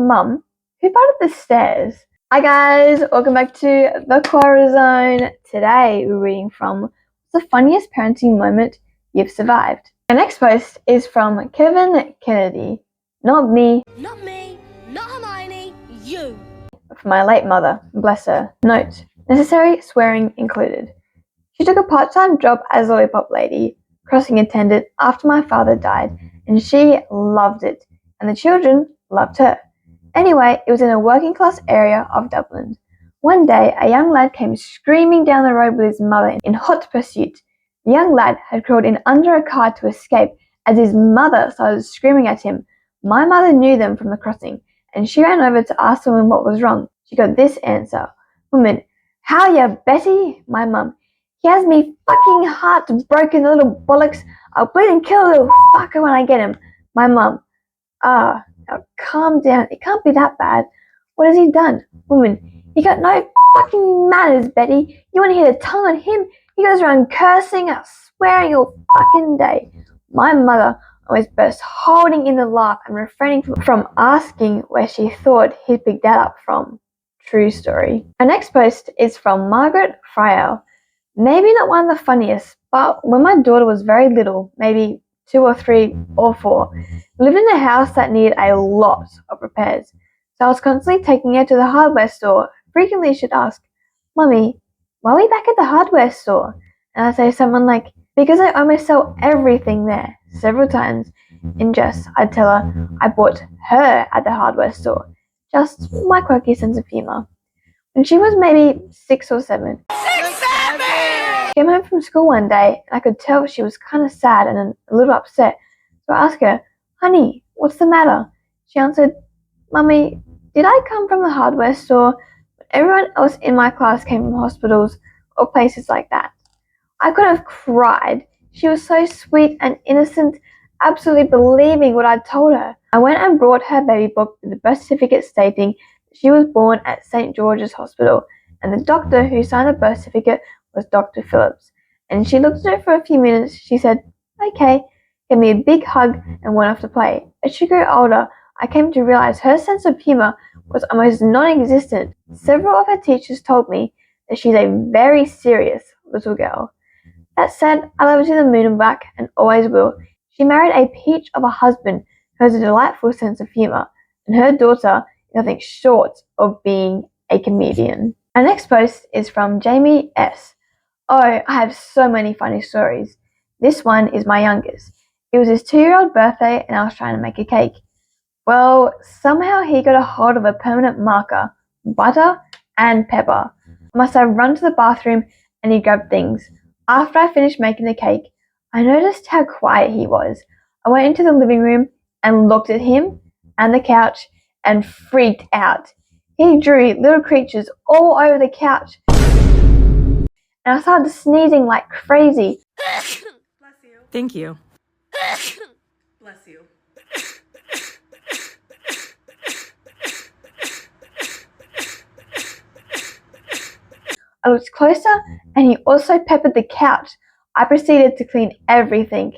Mum, who parted the stairs? Hi guys, welcome back to the Quora Zone. Today we're reading from the funniest parenting moment you've survived. The next post is from Kevin Kennedy. Not me. Not me, not Hermione, you. For my late mother, bless her. Note, necessary swearing included. She took a part-time job as a lollipop lady, crossing attendant after my father died, and she loved it, and the children loved her. Anyway, it was in a working-class area of Dublin. One day, a young lad came screaming down the road with his mother in hot pursuit. The young lad had crawled in under a car to escape as his mother started screaming at him. My mother knew them from the crossing, and she ran over to ask the woman what was wrong. She got this answer. Woman, how ya, Betty? My mum. He has me fucking heart broken, the little bollocks. I'll bleed and kill a little fucker when I get him. My mum. Now calm down. It can't be that bad. What has he done? Woman. He got no fucking manners, Betty. You want to hear the tongue on him? He goes around cursing and swearing all fucking day. My mother almost burst, holding in the laugh and refraining from asking where she thought he'd picked that up from. True story. Our next post is from Margaret Fryer. Maybe not one of the funniest, but when my daughter was very little, maybe 2 or 3 or 4, we lived in a house that needed a lot of repairs. So I was constantly taking her to the hardware store. Frequently she'd ask, Mummy, why are we back at the hardware store? And I'd say something like, because I almost sell everything there. Several times in jest, I'd tell her I bought her at the hardware store. Just my quirky sense of humor. When she was maybe 6 or 7. She came home from school one day, and I could tell she was kind of sad and a little upset. So I asked her, Honey, what's the matter? She answered, Mummy, did I come from the hardware store? But everyone else in my class came from hospitals or places like that. I could have cried. She was so sweet and innocent, absolutely believing what I'd told her. I went and brought her baby book with the birth certificate stating that she was born at St. George's Hospital, and the doctor who signed the birth certificate was Dr. Phillips. And she looked at it for a few minutes. She said, okay, gave me a big hug and went off to play. As she grew older, I came to realize her sense of humor was almost non-existent. Several of her teachers told me that she's a very serious little girl. That said, I love her to the moon and back and always will. She married a peach of a husband who has a delightful sense of humor, and her daughter is nothing short of being a comedian. Our next post is from Jamie S. Oh, I have so many funny stories. This one is my youngest. It was his 2-year-old birthday and I was trying to make a cake. Well, somehow he got a hold of a permanent marker, butter and pepper. I must have run to the bathroom and he grabbed things. After I finished making the cake, I noticed how quiet he was. I went into the living room and looked at him and the couch and freaked out. He drew little creatures all over the couch. And I started sneezing like crazy. Bless you. Thank you. Bless you. I looked closer and he also peppered the couch. I proceeded to clean everything.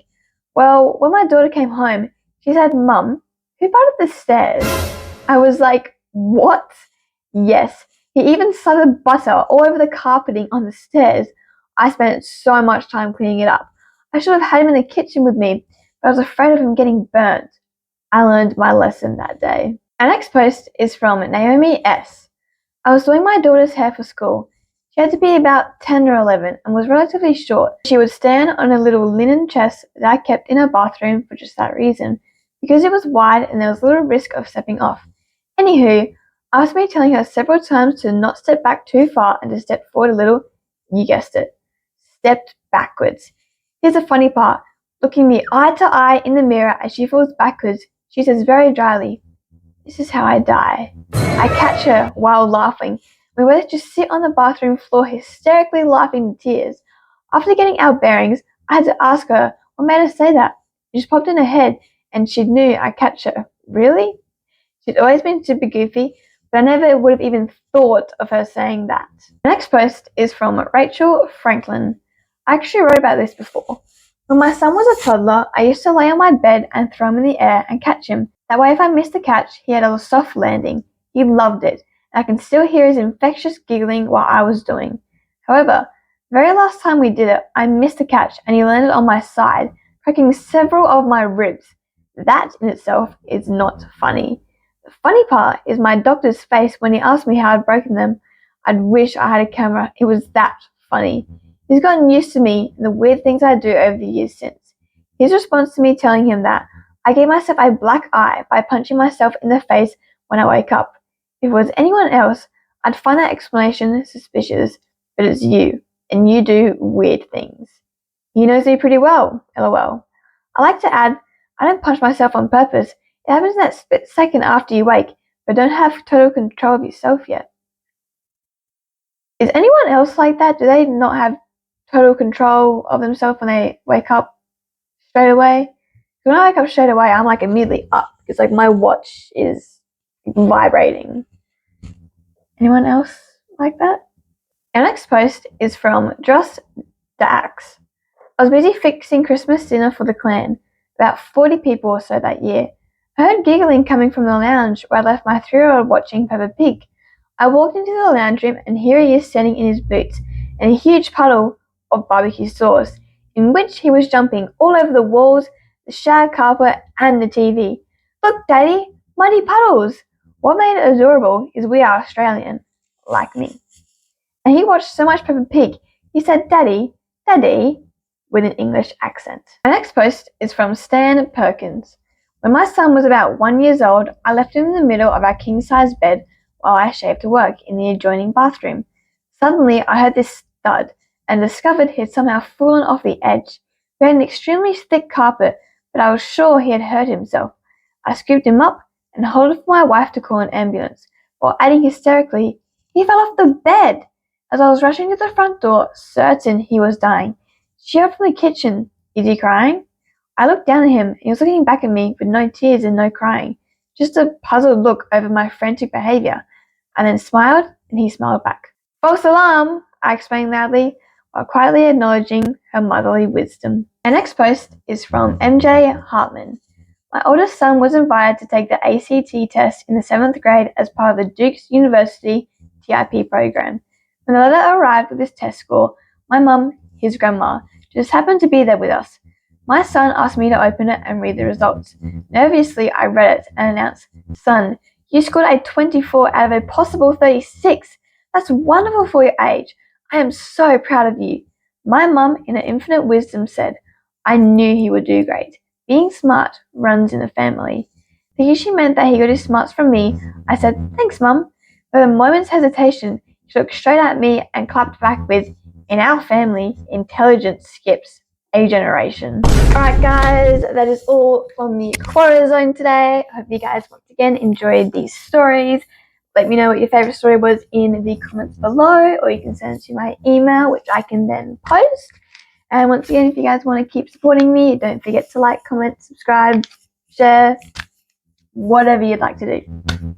Well, when my daughter came home, she said, Mum, who parted the stairs? I was like, what? Yes, he even slathered butter all over the carpeting on the stairs. I spent so much time cleaning it up. I should have had him in the kitchen with me, but I was afraid of him getting burnt. I learned my lesson that day. Our next post is from Naomi S. I was doing my daughter's hair for school. She had to be about 10 or 11 and was relatively short. She would stand on a little linen chest that I kept in her bathroom for just that reason, because it was wide and there was little risk of stepping off. Anywho, after me telling her several times to not step back too far and to step forward a little, you guessed it, stepped backwards. Here's the funny part. Looking me eye to eye in the mirror as she falls backwards, she says very dryly, this is how I die. I catch her while laughing. We both just sit on the bathroom floor hysterically laughing in tears. After getting our bearings, I had to ask her what made her say that. It just popped in her head and she knew I'd catch her. Really? She'd always been super goofy, but I never would have even thought of her saying that. The next post is from Rachel Franklin. I actually wrote about this before. When my son was a toddler, I used to lay on my bed and throw him in the air and catch him. That way if I missed the catch, he had a soft landing. He loved it, and I can still hear his infectious giggling while I was doing. However, the very last time we did it, I missed the catch and he landed on my side, cracking several of my ribs. That in itself is not funny. The funny part is my doctor's face when he asked me how I'd broken them. I'd wish I had a camera. It was that funny. He's gotten used to me and the weird things I do over the years since. His response to me telling him that I gave myself a black eye by punching myself in the face when I wake up. If it was anyone else, I'd find that explanation suspicious, but it's you, and you do weird things. He knows me pretty well, lol. I like to add, I don't punch myself on purpose. It happens in that split second after you wake, but don't have total control of yourself yet. Is anyone else like that? Do they not have total control of themselves when they wake up straight away? When I wake up straight away, I'm like immediately up because like my watch is vibrating. Anyone else like that? Our next post is from Just Dax. I was busy fixing Christmas dinner for the clan, about 40 people or so that year. I heard giggling coming from the lounge where I left my 3-year-old watching Peppa Pig. I walked into the lounge room and here he is standing in his boots and a huge puddle of barbecue sauce, in which he was jumping all over the walls, the shag carpet, and the TV. Look, Daddy, muddy puddles! What made it adorable is we are Australian, like me. And he watched so much Peppa Pig, he said, Daddy, Daddy, with an English accent. My next post is from Stan Perkins. When my son was about 1 year old, I left him in the middle of our king-size bed while I shaved to work in the adjoining bathroom. Suddenly, I heard this thud and discovered he had somehow fallen off the edge. We had an extremely thick carpet, but I was sure he had hurt himself. I scooped him up and held it for my wife to call an ambulance, while adding hysterically, he fell off the bed! As I was rushing to the front door, certain he was dying. She yelled from the kitchen, Is he crying? I looked down at him and he was looking back at me with no tears and no crying, just a puzzled look over my frantic behaviour. I then smiled and he smiled back. False alarm, I explained loudly, while quietly acknowledging her motherly wisdom. Our next post is from MJ Hartman. My oldest son was invited to take the ACT test in the 7th grade as part of the Duke's University TIP program. When the letter arrived with his test score, my mum, his grandma, just happened to be there with us. My son asked me to open it and read the results. Nervously, I read it and announced, Son, you scored a 24 out of a possible 36. That's wonderful for your age. I am so proud of you. My mum, in her infinite wisdom, said, I knew he would do great. Being smart runs in the family. Thinking she meant that he got his smarts from me, I said, Thanks, Mum. With a moment's hesitation, she looked straight at me and clapped back with, In our family, intelligence skips a generation. Alright guys, that is all from the Quora Zone today. I hope you guys once again enjoyed these stories. Let me know what your favourite story was in the comments below, or you can send it to my email, which I can then post. And once again, if you guys want to keep supporting me, don't forget to like, comment, subscribe, share, whatever you'd like to do.